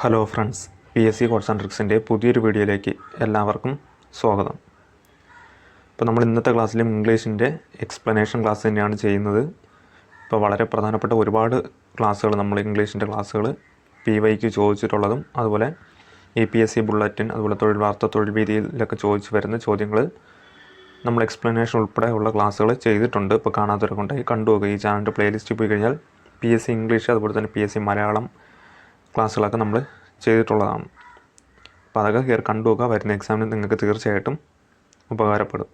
Hello friends, PSC codes and ട്രിക്സിൻ്റെ പുതിയൊരു വീഡിയോയിലേക്ക് എല്ലാവർക്കും സ്വാഗതം. ഇപ്പോൾ നമ്മൾ ഇന്നത്തെ ക്ലാസ്സിലും ഇംഗ്ലീഷിൻ്റെ എക്സ്പ്ലനേഷൻ ക്ലാസ് തന്നെയാണ് ചെയ്യുന്നത്. ഇപ്പോൾ വളരെ പ്രധാനപ്പെട്ട ഒരുപാട് ക്ലാസ്സുകൾ നമ്മൾ ഇംഗ്ലീഷിൻ്റെ ക്ലാസ്സുകൾ PYക്ക് ചോദിച്ചിട്ടുള്ളതും അതുപോലെ APSC ബുള്ളറ്റിൻ അതുപോലെ തൊഴിൽ വാർത്ത തൊഴിൽ വീതിയിലൊക്കെ ചോദിച്ചു വരുന്ന ചോദ്യങ്ങൾ നമ്മൾ എക്സ്പ്ലനേഷൻ ഉൾപ്പെടെ ഉള്ള ക്ലാസ്സുകൾ ചെയ്തിട്ടുണ്ട്. ഇപ്പോൾ കാണാത്തവരൊക്കെ കണ്ടുപോകുക. ഈ ചാനലിൻ്റെ പ്ലേലിസ്റ്റിൽ പോയി കഴിഞ്ഞാൽ PSC ഇംഗ്ലീഷ് അതുപോലെ തന്നെ PSC മലയാളം ക്ലാസ്സുകളൊക്കെ നമ്മൾ ചെയ്തിട്ടുള്ളതാണ്. അപ്പോൾ അതൊക്കെ കയറി കണ്ടുപോകുക. വരുന്ന എക്സാമിന് നിങ്ങൾക്ക് തീർച്ചയായിട്ടും ഉപകാരപ്പെടും.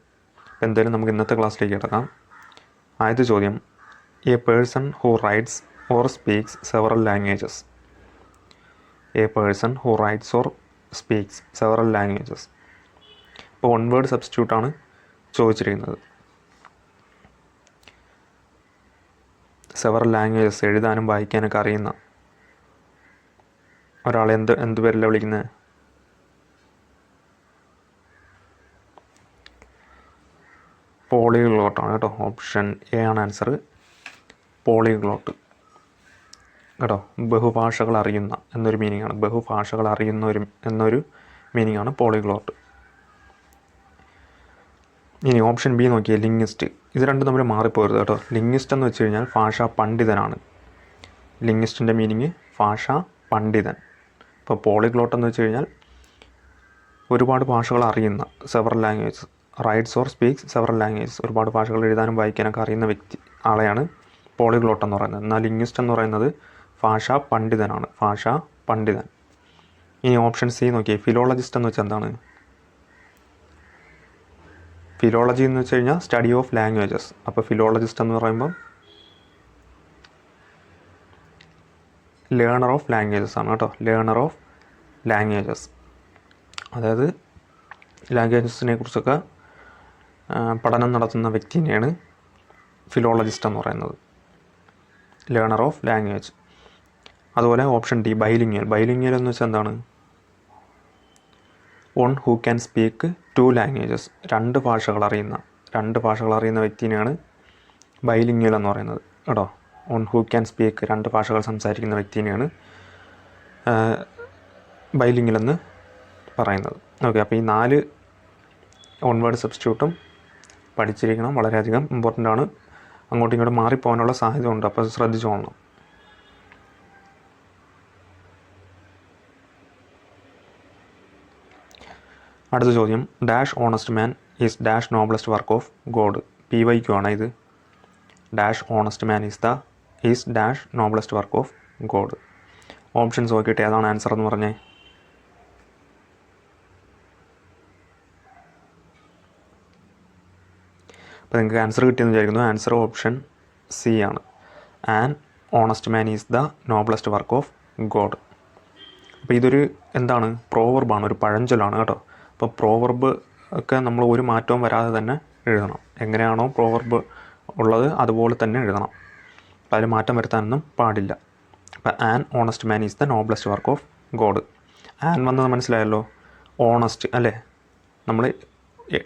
എന്തായാലും നമുക്ക് ഇന്നത്തെ ക്ലാസ്സിലേക്ക് കിടക്കാം. ആദ്യത്തെ ചോദ്യം, A person who rights or speaks several languages. A person who rights or speaks several languages. ഇപ്പോൾ വൺ വേർഡ് സബ്സ്റ്റിറ്റ്യൂട്ടാണ് ചോദിച്ചിരിക്കുന്നത്. സെവറൽ ലാംഗ്വേജസ് എഴുതാനും വായിക്കാനൊക്കെ അറിയുന്ന ഒരാളെ എന്ത് പേരല്ല വിളിക്കുന്നത്? പോളിഗ്ലോട്ടാണ് കേട്ടോ. ഓപ്ഷൻ എ ആണ് ആൻസർ, പോളിഗ്ലോട്ട് കേട്ടോ. ബഹുഭാഷകൾ അറിയുന്ന എന്നൊരു മീനിങ്ങാണ്. ബഹുഭാഷകൾ അറിയുന്ന എന്നൊരു മീനിങ്ങാണ് പോളിഗ്ലോട്ട്. ഇനി ഓപ്ഷൻ ബി നോക്കിയേ, ലിംഗ്വിസ്റ്റ്. ഇത് രണ്ടും തമ്മിൽ മാറിപ്പോരുത് കേട്ടോ. ലിംഗ്വിസ്റ്റ് എന്ന് വെച്ച് കഴിഞ്ഞാൽ ഭാഷാ പണ്ഡിതനാണ്. ലിംഗ്വിസ്റ്റിൻ്റെ മീനിങ് ഭാഷാ പണ്ഡിതൻ. ഇപ്പോൾ പോളിഗ്ലോട്ട് എന്ന് വെച്ച് കഴിഞ്ഞാൽ ഒരുപാട് ഭാഷകൾ അറിയുന്ന, several languages, rights or speaks several languages, ഒരുപാട് ഭാഷകൾ എഴുതാനും വായിക്കാനൊക്കെ അറിയുന്ന ആളെയാണ് പോളിഗ്ലോട്ട് എന്ന് പറയുന്നത്. എന്നാൽ ലിംഗ്വിസ്റ്റ് എന്ന് പറയുന്നത് ഭാഷാ പണ്ഡിതനാണ്, ഭാഷാ പണ്ഡിതൻ. ഇനി ഓപ്ഷൻ സി നോക്കിയേ, ഫിലോളജിസ്റ്റ് എന്ന് വെച്ചാൽ എന്താണ്? ഫിലോളജി എന്ന് വെച്ച് കഴിഞ്ഞാൽ സ്റ്റഡി ഓഫ് ലാംഗ്വേജസ്. അപ്പോൾ ഫിലോളജിസ്റ്റ് എന്ന് പറയുമ്പം ലേണർ ഓഫ് ലാംഗ്വേജസ് ആണ് കേട്ടോ. ലേണർ ഓഫ് ലാംഗ്വേജസ്, അതായത് ലാംഗ്വേജസിനെ കുറിച്ചൊക്കെ പഠനം നടത്തുന്ന വ്യക്തിനെയാണ് ഫിലോളജിസ്റ്റ് എന്ന് പറയുന്നത്, ലേണർ ഓഫ് ലാംഗ്വേജ്. അതുപോലെ ഓപ്ഷൻ ഡി, ബൈലിംഗ്വൽ. ബൈലിംഗ്വൽ എന്ന് വെച്ചാൽ എന്താണ്? One who can speak to languages. രണ്ട് ഭാഷകൾ അറിയുന്ന വ്യക്തിനെയാണ് ബൈലിംഗ്വൽ എന്ന് പറയുന്നത് കേട്ടോ. വൺ ഹൂ ക്യാൻ സ്പീക്ക്, രണ്ട് ഭാഷകൾ സംസാരിക്കുന്ന വ്യക്തിനെയാണ് ബൈലിംഗ്വൽ എന്ന് പറയുന്നത്. ഓക്കെ, അപ്പോൾ ഈ 4 വൺ വേർഡ് സബ്സ്റ്റിറ്റ്യൂട്ടും പഠിച്ചിരിക്കണം. വളരെയധികം ഇമ്പോർട്ടൻ്റ് ആണ്. അങ്ങോട്ടും ഇങ്ങോട്ടും മാറിപ്പോകാനുള്ള സാധ്യത ഉണ്ട്, അപ്പോൾ ശ്രദ്ധിച്ചോളണം. അടുത്ത ചോദ്യം, dash honest man is dash noblest work of God. PYQ ആണ് ഇത്. Dash honest man is dash noblest work of God. Options നോക്കിയിട്ട് ഏതാണ് ആൻസർ എന്ന് പറഞ്ഞേ. അപ്പോൾ നിങ്ങൾക്ക് ആൻസർ കിട്ടിയെന്ന് വിചാരിക്കുന്നു. ആൻസർ ഓപ്ഷൻ സി ആണ്. An honest man is the noblest work of God. അപ്പോൾ ഇതൊരു എന്താണ്? പ്രോവർബാണ്, ഒരു പഴഞ്ചൊല്ലാണ് കേട്ടോ. അപ്പോൾ പ്രോവർബ് ഒക്കെ നമ്മൾ ഒരു മാറ്റവും വരാതെ തന്നെ എഴുതണം. എങ്ങനെയാണോ പ്രോവർബ് ഉള്ളത് അതുപോലെ തന്നെ എഴുതണം. അപ്പോൾ അതിൽ മാറ്റം വരുത്താനൊന്നും പാടില്ല. അപ്പോൾ an honest man is the noblest work of God. An വന്നത് മനസ്സിലായല്ലോ, ഓണസ്റ്റ് അല്ലേ. നമ്മൾ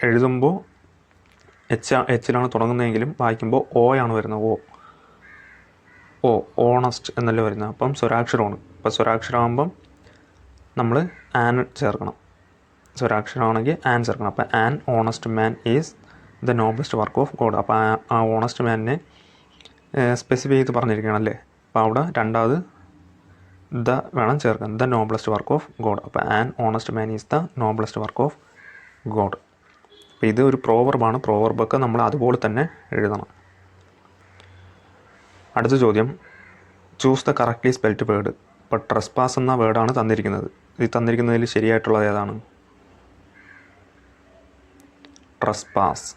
എഴുതുമ്പോൾ എച്ചിലാണ് തുടങ്ങുന്നതെങ്കിലും വായിക്കുമ്പോൾ ഓയാണ് വരുന്നത്. ഓണസ്റ്റ് എന്നല്ലേ വരുന്നത്. അപ്പം സ്വരാക്ഷരമാണ്. അപ്പോൾ സ്വരാക്ഷരമാകുമ്പം നമ്മൾ ആൻ ചേർക്കണം. സ്വരാക്ഷരമാണെങ്കിൽ ആൻ ചേർക്കണം. അപ്പോൾ an honest man is the noblest work of God. അപ്പോൾ ആ ഓണസ്റ്റ് മാനിനെ സ്പെസിഫൈ ചെയ്ത് പറഞ്ഞിരിക്കുകയാണല്ലേ. അപ്പോൾ അവിടെ രണ്ടാമത് ദ വേണം ചേർക്കാൻ. The noblest work of God. അപ്പോൾ an honest man is the noblest work of God. അപ്പോൾ ഇത് ഒരു പ്രോവർബാണ്. പ്രോവർബൊക്കെ നമ്മൾ അതുപോലെ തന്നെ എഴുതണം. അടുത്ത ചോദ്യം, choose the correctly spelled word. ഇപ്പോൾ ട്രസ്പാസ് എന്ന വേർഡാണ് തന്നിരിക്കുന്നത്. ഈ തന്നിരിക്കുന്നതിൽ ശരിയായിട്ടുള്ളത് ഏതാണ്? ട്രസ്പാസ്.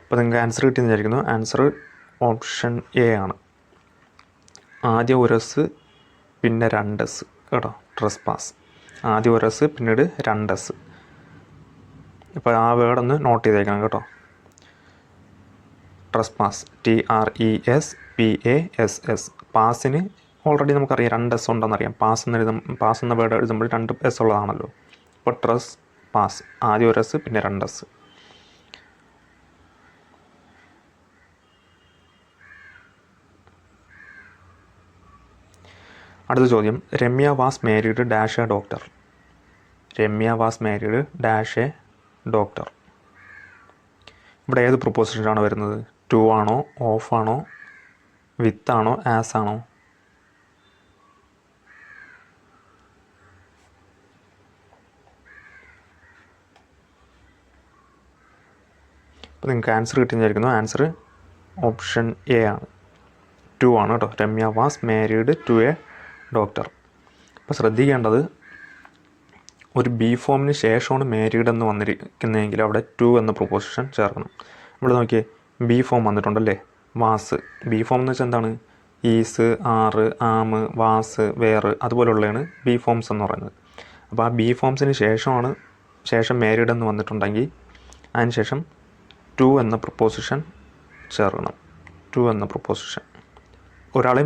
അപ്പോൾ നിങ്ങൾക്ക് ആൻസർ കിട്ടിയെന്ന് വിചാരിക്കുന്നു. ആൻസർ ഓപ്ഷൻ എ ആണ്. ആദ്യം ഒരു എസ് പിന്നെ 2 എസ് കേട്ടോ. ട്രസ്പാസ് ആദ്യം ഒരു എസ് പിന്നീട് 2 എസ്. ഇപ്പോൾ ആ വേർഡൊന്ന് നോട്ട് ചെയ്തേക്കണം കേട്ടോ. Trespass, TRESPASS. പാസിന് ഓൾറെഡി നമുക്കറിയാം 2 എസ് ഉണ്ടെന്നറിയാം. പാസ് എന്ന വേർഡ് എഴുതുമ്പോൾ 2 എസ് ഉള്ളതാണല്ലോ. അപ്പോൾ ട്രസ്പാസ് ആദ്യം ഒരു എസ് പിന്നെ 2 എസ്. അടുത്ത ചോദ്യം, Ramya was married dash A doctor. Ramya was married dash A doctor. ഇവിടെ ഏത് പ്രിപ്പോസിഷനാണ് വരുന്നത്? ടു ആണോ, ഓഫ് ആണോ, വിത്ത് ആണോ, ആസ് ആണോ? അപ്പോൾ നിങ്ങൾക്ക് ആൻസർ കിട്ടിയെന്നായിരിക്കുന്നു. ആൻസർ ഓപ്ഷൻ എ ആണ്, ടു ആണ് കേട്ടോ. Ramya was married to a doctor. അപ്പോൾ ശ്രദ്ധിക്കേണ്ടത്, ഒരു ബി ഫോമിന് ശേഷമാണ് മാരീഡ് എന്ന് വന്നിരിക്കുന്നതെങ്കിൽ അവിടെ ടു എന്ന പ്രൊപ്പോസിഷൻ ചേർക്കണം. ഇവിടെ നോക്കിയേ, ബി ഫോം വന്നിട്ടുണ്ടല്ലേ, വാസ്. ബി ഫോം എന്ന് വെച്ചാൽ എന്താണ്? Is, are, am, was, were അതുപോലുള്ളതാണ് ബി ഫോംസ് എന്ന് പറയുന്നത്. അപ്പോൾ ആ ബി ഫോംസിന് ശേഷം മാരീഡ് എന്ന് വന്നിട്ടുണ്ടെങ്കിൽ അതിന് ശേഷം ടു എന്ന പ്രൊപ്പോസിഷൻ ചേർക്കണം. ടു എന്ന പ്രൊപ്പോസിഷൻ ഒരാളെ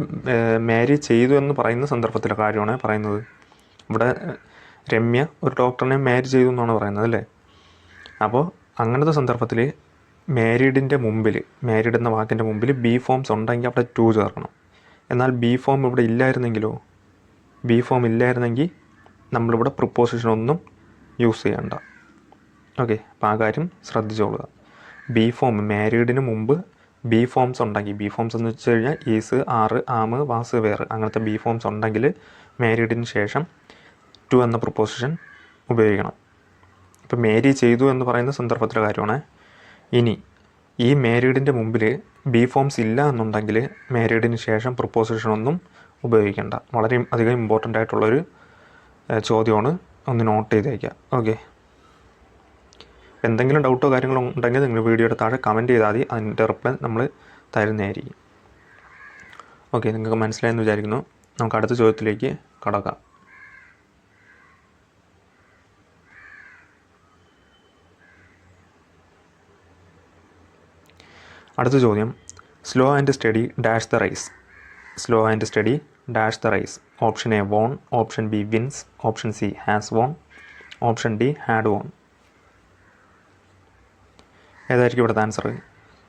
മാരി ചെയ്തു എന്ന് പറയുന്ന സന്ദർഭത്തിലെ കാര്യമാണ് പറയുന്നത്. ഇവിടെ രമ്യ ഒരു ഡോക്ടറിനെ മാരി ചെയ്തു എന്നാണ് പറയുന്നത് അല്ലേ. അപ്പോൾ അങ്ങനത്തെ സന്ദർഭത്തിൽ മാരീഡിൻ്റെ മുമ്പിൽ, മാരീഡ് എന്ന വാക്കിൻ്റെ മുമ്പിൽ ബി ഫോംസ് ഉണ്ടെങ്കിൽ അവിടെ ടു ചേർക്കണം. എന്നാൽ ബി ഫോം ഇവിടെ ഇല്ലായിരുന്നെങ്കിലോ? ബി ഫോം ഇല്ലായിരുന്നെങ്കിൽ നമ്മളിവിടെ പ്രിപ്പോസിഷൻ ഒന്നും യൂസ് ചെയ്യണ്ട. ഓക്കെ, അപ്പോൾ ആ കാര്യം ശ്രദ്ധിച്ചോളുക. ബി ഫോം, മാരീഡിന് മുമ്പ് ബി ഫോംസ് ഉണ്ടെങ്കിൽ, ബി ഫോംസ് എന്ന് വെച്ച് കഴിഞ്ഞാൽ ഈസ്, ആറ്, ആമ്, വാസ്, വേറ് അങ്ങനത്തെ ബി ഫോംസ് ഉണ്ടെങ്കിൽ മാരീഡിന് ശേഷം ടു എന്ന പ്രൊപ്പോസിഷൻ ഉപയോഗിക്കണം. ഇപ്പോൾ മാരി ചെയ്തു എന്ന് പറയുന്ന സന്ദർഭത്തിലെ കാര്യമാണ്. ഇനി ഈ മാരീഡിൻ്റെ മുമ്പിൽ ബി ഫോംസ് ഇല്ല എന്നുണ്ടെങ്കിൽ മാരീഡിന് ശേഷം പ്രൊപ്പോസിഷനൊന്നും ഉപയോഗിക്കേണ്ട. വളരെ അധികം ഇമ്പോർട്ടൻ്റ് ആയിട്ടുള്ളൊരു ചോദ്യമാണ്, ഒന്ന് നോട്ട് ചെയ്തേക്കുക. ഓക്കെ, എന്തെങ്കിലും ഡൗട്ടോ കാര്യങ്ങളോ ഉണ്ടെങ്കിൽ നിങ്ങൾ വീഡിയോയുടെ താഴെ കമൻറ്റ് ചെയ്താൽ മതി, അതിൻ്റെ റിപ്ലൈ നമ്മൾ തരുന്നതായിരിക്കും. ഓക്കെ, നിങ്ങൾക്ക് മനസ്സിലായെന്ന് വിചാരിക്കുന്നു. നമുക്ക് അടുത്ത ചോദ്യത്തിലേക്ക് കടക്കാം. അടുത്ത ചോദ്യം, slow and steady dash the race. Slow and steady dash the race. Option A won, option B wins, option C has won, option D had won. ഏതായിരിക്കും ഇവിടുത്തെ ആൻസർ?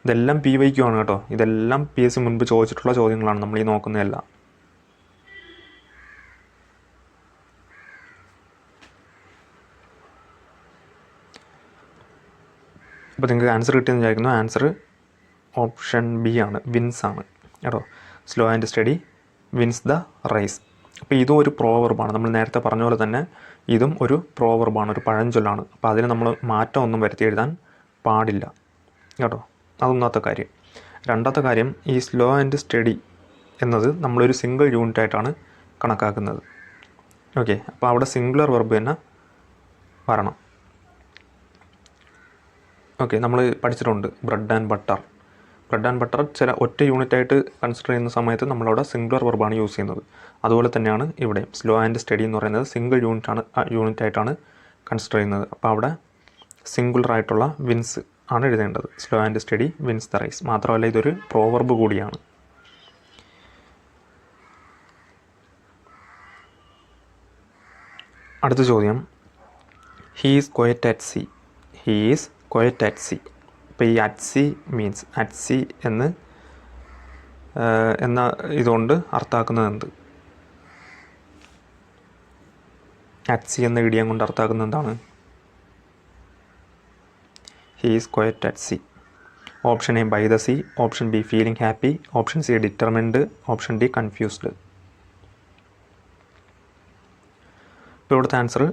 ഇതെല്ലാം PYQ ആണ് കേട്ടോ. ഇതെല്ലാം PSC മുൻപ് ചോദിച്ചിട്ടുള്ള ചോദ്യങ്ങളാണ്, നമ്മൾ ഈ നോക്കുന്നതെല്ലാം. അപ്പോൾ നിങ്ങൾക്ക് ആൻസർ കിട്ടിയെന്ന് വിചാരിക്കുന്നു. ആൻസർ ഓപ്ഷൻ ബി ആണ്, വിൻസ് ആണ് കേട്ടോ. Slow and steady wins the race. അപ്പോൾ ഇതും ഒരു പ്രോവർബാണ്. നമ്മൾ നേരത്തെ പറഞ്ഞ പോലെ തന്നെ ഇതും ഒരു പ്രോവർബാണ്, ഒരു പഴഞ്ചൊല്ലാണ്. അപ്പോൾ അതിന് നമ്മൾ മാറ്റമൊന്നും വരുത്തി എഴുതാൻ പാടില്ല കേട്ടോ. അതൊന്നാമത്തെ കാര്യം. രണ്ടാമത്തെ കാര്യം, ഈ സ്ലോ ആൻഡ് സ്റ്റഡി എന്നത് നമ്മളൊരു സിംഗിൾ യൂണിറ്റ് ആയിട്ടാണ് കണക്കാക്കുന്നത്. ഓക്കെ, അപ്പോൾ അവിടെ സിംഗുലർ വെർബ് തന്നെ വരണം. ഓക്കെ, നമ്മൾ പഠിച്ചിട്ടുണ്ട് bread and butter. Bread and butter ചില ഒറ്റ യൂണിറ്റായിട്ട് കൺസിഡർ ചെയ്യുന്ന സമയത്ത് നമ്മളവിടെ സിംഗുലർ വെർബാണ് യൂസ് ചെയ്യുന്നത്. അതുപോലെ തന്നെയാണ് ഇവിടെ സ്ലോ ആൻഡ് സ്റ്റഡി എന്ന് പറയുന്നത് സിംഗിൾ യൂണിറ്റ് ആയിട്ടാണ് കൺസിഡർ ചെയ്യുന്നത്. അപ്പോൾ അവിടെ സിംഗുലർ ആയിട്ടുള്ള വിൻസ് ആണ് എഴുതേണ്ടത്. Slow and steady wins the race. മാത്രമല്ല ഇതൊരു പ്രോവർബ് കൂടിയാണ്. അടുത്ത ചോദ്യം, he is quiet at sea. He is quiet at sea. ഇപ്പോൾ ഈ at sea means, at sea എന്ന ഇതുകൊണ്ട് അർത്ഥാക്കുന്നത് എന്ത്? അറ്റ് സീ എന്ന ഇടിയം കൊണ്ട് അർത്ഥാക്കുന്നത് എന്താണ്? He is quiet at sea. Option A by the sea, option B feeling happy, option C determined, option D confused. ഇപ്പോൾ ഇവിടുത്തെ ആൻസർ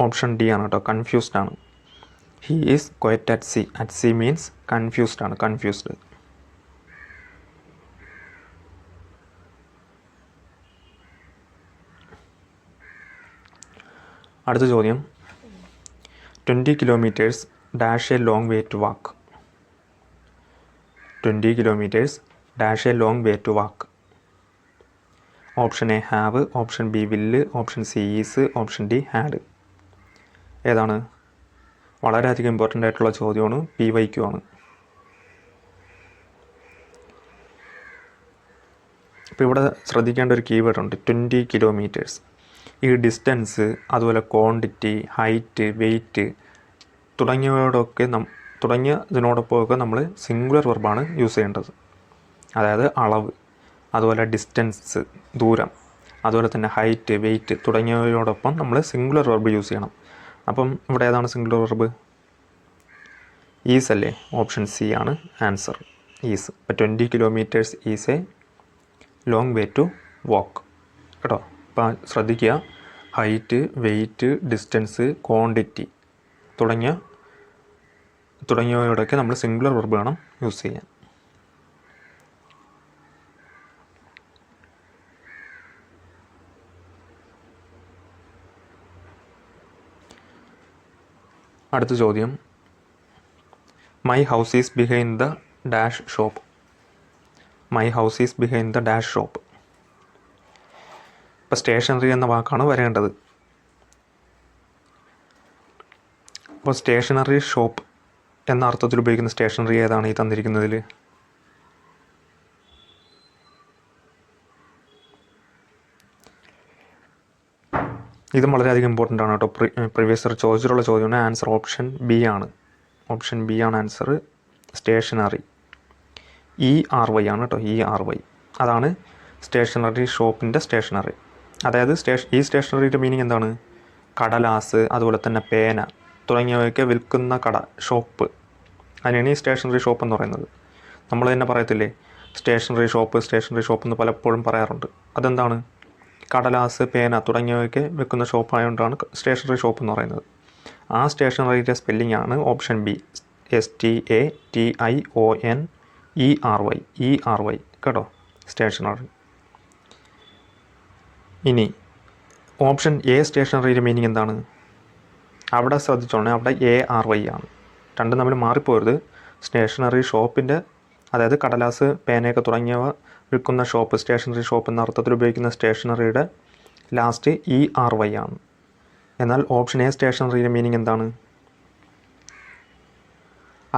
ഓപ്ഷൻ ഡി ആണ് കേട്ടോ, കൺഫ്യൂസ്ഡ് ആണ്. He is quiet at sea. At sea means confused ആണ്, confused. അടുത്ത ചോദ്യം, 20 kilometres dash a long way to walk. 20 kilometres dash a long way to walk. Option A have, option B will, option C is, option D had. ഏതാണ്? വളരെയധികം important ആയിട്ടുള്ള ചോദ്യമാണ്, PYQ ആണ്. ഇപ്പോൾ ഇവിടെ ശ്രദ്ധിക്കേണ്ട ഒരു കീവേഡ് ഉണ്ട്, 20 കിലോമീറ്റേഴ്സ്. ഈ ഡിസ്റ്റൻസ്, അതുപോലെ ക്വാണ്ടിറ്റി, ഹൈറ്റ്, വെയ്റ്റ് തുടങ്ങിയതിനോടൊപ്പമൊക്കെ നമ്മൾ സിംഗുലർ വെർബാണ് യൂസ് ചെയ്യേണ്ടത്. അതായത് അളവ്, അതുപോലെ ഡിസ്റ്റൻസ്, ദൂരം. അതുപോലെ തന്നെ ഹൈറ്റ്, വെയിറ്റ് തുടങ്ങിയവയോടൊപ്പം നമ്മൾ സിംഗുലർ വെർബ് യൂസ് ചെയ്യണം. അപ്പം ഇവിടെ ഏതാണ് സിംഗുലർ വെർബ്? ഈസ് അല്ലേ? ഓപ്ഷൻ സി ആണ് ആൻസർ, ഈസ്. ഇപ്പോൾ 20 kilometres is a long way to walk കേട്ടോ. അപ്പോൾ ശ്രദ്ധിക്കുക, ഹൈറ്റ്, വെയിറ്റ്, ഡിസ്റ്റൻസ്, ക്വാണ്ടിറ്റി തുടങ്ങിയവയോടൊക്കെ നമ്മൾ സിംഗുലർ വെർബ് വേണം യൂസ് ചെയ്യാൻ. അടുത്ത ചോദ്യം, my house is behind the dash shop. My house is behind the dash shop. ഇപ്പോൾ സ്റ്റേഷനറി എന്ന വാക്കാണ് വരേണ്ടത്. അപ്പോൾ സ്റ്റേഷനറി ഷോപ്പ് എന്ന അർത്ഥത്തിൽ ഉപയോഗിക്കുന്ന സ്റ്റേഷനറി ഏതാണ് ഈ തന്നിരിക്കുന്നതിൽ? ഇതും വളരെയധികം ഇമ്പോർട്ടൻ്റ് ആണ് കേട്ടോ. പ്രീവിയസ് ഇയർ ചോദിച്ചിട്ടുള്ള ചോദ്യമാണ്. ആൻസർ ഓപ്ഷൻ ബി ആണ്. ഓപ്ഷൻ ബി ആണ് ആൻസർ, സ്റ്റേഷനറി. ERY ആണ് കേട്ടോ, ERY. അതാണ് സ്റ്റേഷനറി ഷോപ്പിൻ്റെ സ്റ്റേഷനറി. അതായത് ഈ സ്റ്റേഷനറിയുടെ മീനിങ് എന്താണ്? കടലാസ്, അതുപോലെ തന്നെ പേന തുടങ്ങിയവയൊക്കെ വിൽക്കുന്ന കട, ഷോപ്പ്. അതിനാണ് ഈ സ്റ്റേഷനറി ഷോപ്പ് എന്ന് പറയുന്നത്. നമ്മൾ തന്നെ പറയത്തില്ലേ സ്റ്റേഷനറി ഷോപ്പ് എന്ന് പലപ്പോഴും പറയാറുണ്ട്. അതെന്താണ്? കടലാസ്, പേന തുടങ്ങിയവയൊക്കെ വിൽക്കുന്ന ഷോപ്പായതുകൊണ്ടാണ് സ്റ്റേഷനറി ഷോപ്പ് എന്ന് പറയുന്നത്. ആ സ്റ്റേഷനറിയുടെ സ്പെല്ലിംഗ് ആണ് ഓപ്ഷൻ ബി, STATIONERY കേട്ടോ, സ്റ്റേഷനറി. ഇനി ഓപ്ഷൻ എ സ്റ്റേഷനറിയുടെ മീനിങ് എന്താണ്? അവിടെ ശ്രദ്ധിച്ചോളണേ, അവിടെ ARY ആണ്. രണ്ടും തമ്മിൽ മാറിപ്പോരുത്. സ്റ്റേഷനറി ഷോപ്പിൻ്റെ, അതായത് കടലാസ്, പേനയൊക്കെ തുടങ്ങിയവ വിൽക്കുന്ന ഷോപ്പ്, സ്റ്റേഷനറി ഷോപ്പ് എന്ന അർത്ഥത്തിൽ ഉപയോഗിക്കുന്ന സ്റ്റേഷനറിയുടെ ലാസ്റ്റ് ERY ആണ്. എന്നാൽ ഓപ്ഷൻ എ സ്റ്റേഷനറിയുടെ മീനിങ് എന്താണ്?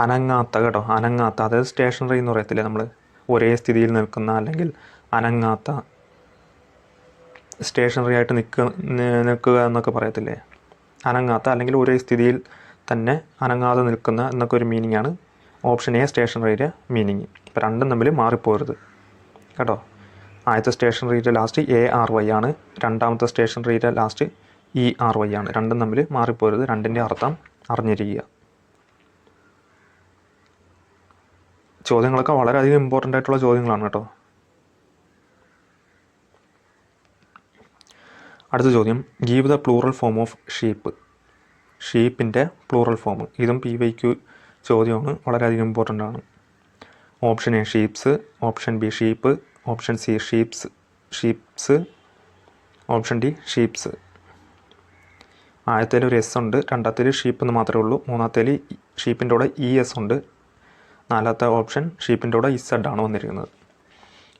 അനങ്ങാത്ത കേട്ടോ, അനങ്ങാത്ത. അതായത് സ്റ്റേഷനറി എന്ന് പറയത്തില്ലേ നമ്മൾ, ഒരേ സ്ഥിതിയിൽ നിൽക്കുന്ന അല്ലെങ്കിൽ അനങ്ങാത്ത, സ്റ്റേഷനറി ആയിട്ട് നിൽക്കുക എന്നൊക്കെ പറയത്തില്ലേ, അനങ്ങാത്ത അല്ലെങ്കിൽ ഒരേ സ്ഥിതിയിൽ തന്നെ അനങ്ങാതെ നിൽക്കുന്ന എന്നൊക്കെ ഒരു മീനിങ് ആണ് ഓപ്ഷൻ എ സ്റ്റേഷനറിയുടെ മീനിങ്. ഇപ്പോൾ രണ്ടും തമ്മിൽ മാറിപ്പോരുത് കേട്ടോ. ആദ്യത്തെ സ്റ്റേഷനറിയുടെ ലാസ്റ്റ് ARY ആണ്, രണ്ടാമത്തെ സ്റ്റേഷനറിയുടെ ലാസ്റ്റ് ERY ആണ്. രണ്ടും തമ്മിൽ മാറിപ്പോരുത്, രണ്ടിൻ്റെ അർത്ഥം അറിഞ്ഞിരിക്കുക. ചോദ്യങ്ങളൊക്കെ വളരെയധികം ഇമ്പോർട്ടൻ്റ് ആയിട്ടുള്ള ചോദ്യങ്ങളാണ് കേട്ടോ. അടുത്ത ചോദ്യം, give the plural form of sheep. ഷീപ്പിൻ്റെ പ്ലൂറൽ ഫോം. ഇതും PYQ ചോദ്യമാണ്, വളരെയധികം ഇമ്പോർട്ടൻ്റ് ആണ്. Option A sheeps, option B sheep, option C sheeps, option D sheeps. ആദ്യത്തേൽ ഒരു എസ് ഉണ്ട്, രണ്ടാമത്തേൽ ഷീപ്പ് എന്ന് മാത്രമേ ഉള്ളൂ, മൂന്നാമത്തേൽ ഷീപ്പിൻ്റെ കൂടെ ES ഉണ്ട്, നാലാമത്തെ ഓപ്ഷൻ ഷീപ്പിൻ്റെ കൂടെ Z ആണ് വന്നിരിക്കുന്നത്.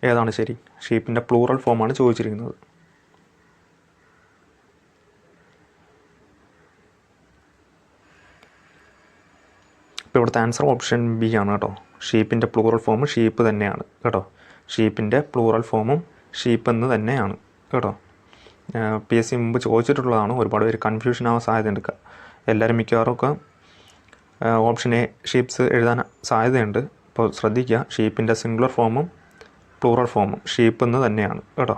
ഏതാണ് ശരി? ഷീപ്പിൻ്റെ പ്ലൂറൽ ഫോമാണ് ചോദിച്ചിരിക്കുന്നത്. ഇപ്പോൾ ഇവിടുത്തെ ആൻസർ ഓപ്ഷൻ ബി ആണ് കേട്ടോ. ഷീപ്പിൻ്റെ പ്ലൂറൽ ഫോം ഷീപ്പ് തന്നെയാണ് കേട്ടോ. ഷീപ്പിൻ്റെ പ്ലൂറൽ ഫോമും ഷീപ്പ് എന്ന് തന്നെയാണ് കേട്ടോ. PSC മുമ്പ് ചോദിച്ചിട്ടുള്ളതാണ്. ഒരുപാട് പേര് കൺഫ്യൂഷൻ ആവാൻ സാധ്യതയുണ്ട്. എല്ലാവരും മിക്കവാറും ഒക്കെ ഓപ്ഷൻ എ ഷീപ്സ് എഴുതാൻ സാധ്യതയുണ്ട്. അപ്പോൾ ശ്രദ്ധിക്കുക, ഷീപ്പിൻ്റെ സിംഗുലർ ഫോമും പ്ലൂറൽ ഫോമും ഷീപ്പ് എന്ന് തന്നെയാണ് കേട്ടോ.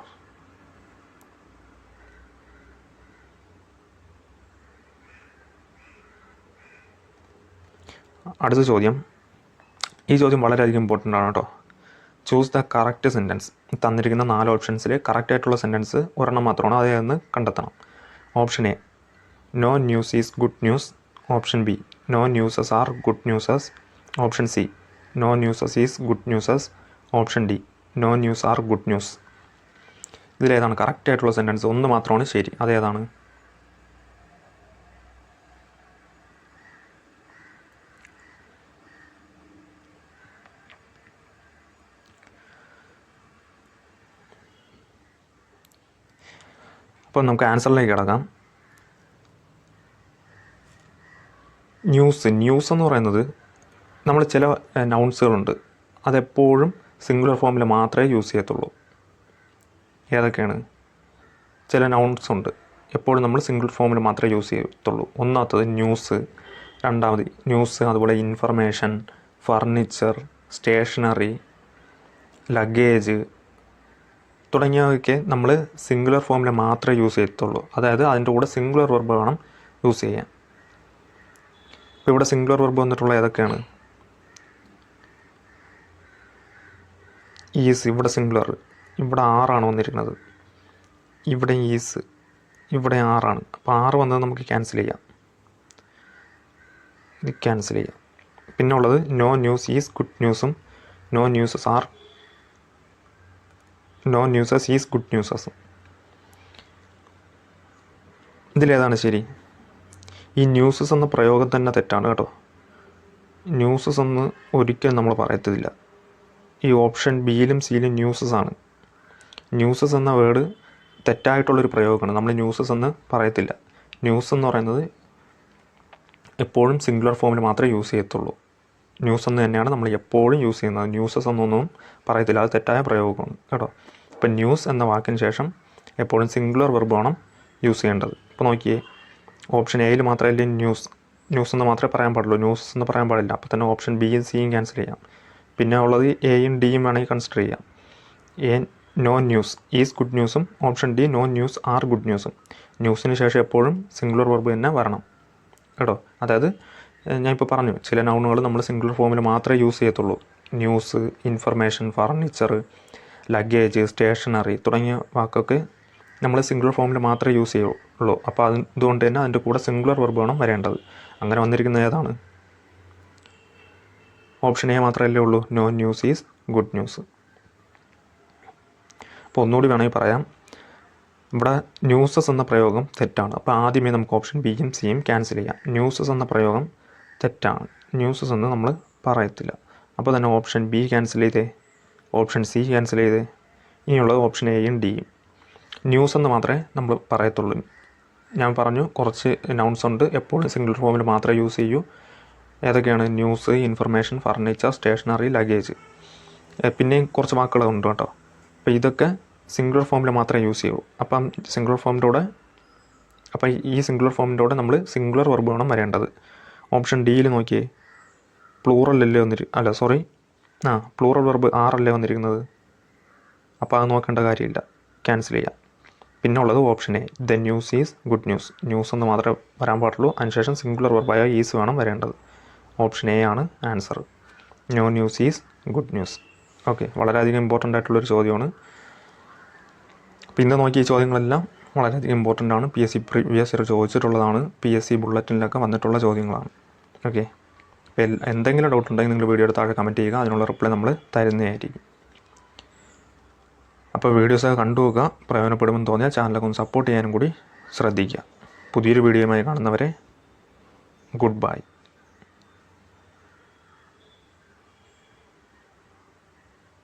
അടുത്ത ചോദ്യം, ഈ ചോദ്യം വളരെയധികം ഇമ്പോർട്ടൻ്റ് ആണ് കേട്ടോ. Choose the correct sentence. തന്നിരിക്കുന്ന 4 ഓപ്ഷൻസിൽ കറക്റ്റായിട്ടുള്ള സെൻറ്റൻസ് ഒരെണ്ണം മാത്രമാണ്, അതെന്ന് കണ്ടെത്തണം. Option A, no news is good news. Option B, no newses are good newses. Option C, no newses is good newses. Option D, no news are good news. ഇതിലേതാണ് കറക്റ്റായിട്ടുള്ള sentence? ഒന്ന് മാത്രമാണ് ശരി, അതേതാണ്? അപ്പോൾ നമുക്ക് ആൻസറിലേക്ക് കിടക്കാം. ന്യൂസ് എന്ന് പറയുന്നത് നമ്മൾ ചില നൗൺസുകളുണ്ട്, അതെപ്പോഴും സിംഗുലർ ഫോമിൽ മാത്രമേ യൂസ് ചെയ്യത്തുള്ളൂ. ഏതൊക്കെയാണ്? ചില നൗൺസ് ഉണ്ട് എപ്പോഴും നമ്മൾ സിംഗിൾ ഫോമിൽ മാത്രമേ യൂസ് ചെയ്യത്തുള്ളൂ. ഒന്നാമത്തത് ന്യൂസ്, രണ്ടാമത് ന്യൂസ്, അതുപോലെ ഇൻഫർമേഷൻ, ഫർണിച്ചർ, സ്റ്റേഷനറി, ലഗേജ് തുടങ്ങിയവയ്ക്ക് നമ്മൾ സിംഗുലർ ഫോമിൽ മാത്രമേ യൂസ് ചെയ്യത്തുള്ളൂ. അതായത് അതിൻ്റെ കൂടെ സിംഗുലർ വെർബ് വേണം യൂസ് ചെയ്യാൻ. അപ്പോൾ ഇവിടെ സിംഗുലർ വെർബ് വന്നിട്ടുള്ള ഏതൊക്കെയാണ്? ഈസ്, ഇവിടെ സിംഗുലർ, ഇവിടെ ആറാണ് വന്നിരിക്കുന്നത്. ഇവിടെ ഈസ്, ഇവിടെ ആറാണ്. അപ്പോൾ 6 വന്നത് നമുക്ക് ക്യാൻസൽ ചെയ്യാം. ഇത് ക്യാൻസൽ ചെയ്യാം. പിന്നെ ഉള്ളത് നോ ന്യൂസ് ഈസ് ഗുഡ് ന്യൂസും നോ ന്യൂസസ് ഈസ് ഗുഡ് ന്യൂസസും. ഇതിലേതാണ് ശരി? ഈ ന്യൂസസ് എന്ന പ്രയോഗം തന്നെ തെറ്റാണ് കേട്ടോ. ന്യൂസസ് എന്ന് ഒരിക്കലും നമ്മൾ പറയത്തില്ല. ഈ ഓപ്ഷൻ ബിയിലും സിയിലും ന്യൂസസ് ആണ്. ന്യൂസസ് എന്ന വേർഡ് തെറ്റായിട്ടുള്ളൊരു പ്രയോഗമാണ്. നമ്മൾ ന്യൂസസ് എന്ന് പറയത്തില്ല. ന്യൂസ് എന്ന് പറയുന്നത് എപ്പോഴും സിംഗുലർ ഫോമിൽ മാത്രമേ യൂസ് ചെയ്യത്തുള്ളൂ. ന്യൂസ് എന്ന് തന്നെയാണ് നമ്മൾ എപ്പോഴും യൂസ് ചെയ്യുന്നത്. ന്യൂസസ് എന്നൊന്നും പറയത്തില്ല, അത് തെറ്റായ പ്രയോഗമാണ് കേട്ടോ. ഇപ്പം ന്യൂസ് എന്ന വാക്കിന് ശേഷം എപ്പോഴും സിംഗുലർ വെർബ് വേണം യൂസ് ചെയ്യേണ്ടത്. ഇപ്പോൾ നോക്കിയേ, ഓപ്ഷൻ എയിൽ മാത്രമല്ലേ ന്യൂസ് എന്ന് മാത്രമേ പറയാൻ പാടുള്ളൂ, ന്യൂസ് എന്ന് പറയാൻ പാടില്ല. അപ്പോൾ തന്നെ ഓപ്ഷൻ ബിയും സിയും ക്യാൻസൽ ചെയ്യാം. പിന്നെ ഉള്ളത് എയും ഡിയും വേണമെങ്കിൽ കൺസിഡർ ചെയ്യാം. A no news is good ന്യൂസും option D no news are good ന്യൂസും. ന്യൂസിന് ശേഷം എപ്പോഴും സിംഗുലർ വെർബ് തന്നെ വരണം കേട്ടോ. അതായത് ഞാനിപ്പോൾ പറഞ്ഞു, ചില നൗണുകൾ നമ്മൾ സിംഗുലർ ഫോമിൽ മാത്രമേ യൂസ് ചെയ്യത്തുള്ളൂ. News, information, furniture, luggage, stationery തുടങ്ങിയ വാക്കൊക്കെ നമ്മൾ സിംഗുലർ ഫോമിൽ മാത്രമേ യൂസ് ചെയ്യുള്ളൂ. അപ്പോൾ അതുകൊണ്ട് തന്നെ അതിൻ്റെ കൂടെ സിംഗുലർ വെർബ് വേണം വരേണ്ടത്. അങ്ങനെ വന്നിരിക്കുന്നത് ഏതാണ്? ഓപ്ഷൻ എ മാത്രമല്ലേ ഉള്ളൂ, no news is good news. അപ്പോൾ ഒന്നുകൂടി വേണമെങ്കിൽ പറയാം, ഇവിടെ ന്യൂസസ് എന്ന പ്രയോഗം തെറ്റാണ്. അപ്പോൾ ആദ്യമേ നമുക്ക് ഓപ്ഷൻ ബിയും സിയും ക്യാൻസൽ ചെയ്യാം. ന്യൂസസ് എന്ന പ്രയോഗം തെറ്റാണ്. ന്യൂസസ് എന്ന് നമ്മൾ പറയത്തില്ല. അപ്പോൾ തന്നെ ഓപ്ഷൻ ബി ക്യാൻസൽ ചെയ്തേ, ഓപ്ഷൻ സി ക്യാൻസൽ ചെയ്തേ. ഇനിയുള്ളത് ഓപ്ഷൻ എയും ഡിയും. ന്യൂസ് എന്ന് മാത്രമേ നമ്മൾ പറയത്തുള്ളൂ. ഞാൻ പറഞ്ഞു കുറച്ച് നൗൺസ് ഉണ്ട് എപ്പോഴും സിംഗുലർ ഫോമിൽ മാത്രമേ യൂസ് ചെയ്യൂ. ഏതൊക്കെയാണ്? News, information, furniture, stationery, luggage. പിന്നെയും കുറച്ച് വാക്കുകളുണ്ട് കേട്ടോ. അപ്പോൾ ഇതൊക്കെ സിംഗുലർ ഫോമിൽ മാത്രമേ യൂസ് ചെയ്യൂ. അപ്പം സിംഗുലർ ഫോമിൻ്റെ കൂടെ ഈ സിംഗുലർ ഫോമിൻ്റെ കൂടെ നമ്മൾ സിംഗുലർ വെർബ് വേണം വരേണ്ടത്. ഓപ്ഷൻ ഡിയിൽ നോക്കിയേ, പ്ലൂറൽ അല്ലേ പ്ലൂറൽ വെർബ് ആറല്ലേ വന്നിരിക്കുന്നത്. അപ്പോൾ അത് നോക്കേണ്ട കാര്യമില്ല, ക്യാൻസൽ ചെയ്യാം. പിന്നെ ഉള്ളത് option A, the news is good news. News എന്ന് മാത്രമേ വരാൻ പാടുള്ളൂ. അതിനുശേഷം സിംഗുലർ വെർബായ ഈസ് വേണം വരേണ്ടത്. ഓപ്ഷൻ എ ആണ് answer. No news is good news. Okay, വളരെയധികം ഇമ്പോർട്ടൻ്റ് ആയിട്ടുള്ളൊരു ചോദ്യമാണ്. പിന്നെ നോക്കിയ ഈ ചോദ്യങ്ങളെല്ലാം വളരെയധികം ഇമ്പോർട്ടൻ്റ് ആണ്. PSC ചോദിച്ചിട്ടുള്ളതാണ്. PSC ബുള്ളറ്റിനിലൊക്കെ വന്നിട്ടുള്ള ചോദ്യങ്ങളാണ്. ഓക്കെ, അപ്പോൾ എന്തെങ്കിലും ഡൗട്ട് ഉണ്ടെങ്കിൽ നിങ്ങൾ വീഡിയോയുടെ താഴെ കമൻറ്റ് ചെയ്യുക, അതിനുള്ള റിപ്ലൈ നമ്മൾ തരുന്നതായിരിക്കും. അപ്പോൾ വീഡിയോസൊക്കെ കണ്ടുപോകുക. പ്രയോജനപ്പെടുമെന്ന് തോന്നിയാൽ ചാനലൊക്കെ ഒന്ന് സപ്പോർട്ട് ചെയ്യാനും കൂടി ശ്രദ്ധിക്കുക. പുതിയൊരു വീഡിയോയുമായി കാണുന്നവരെ ഗുഡ് ബൈ.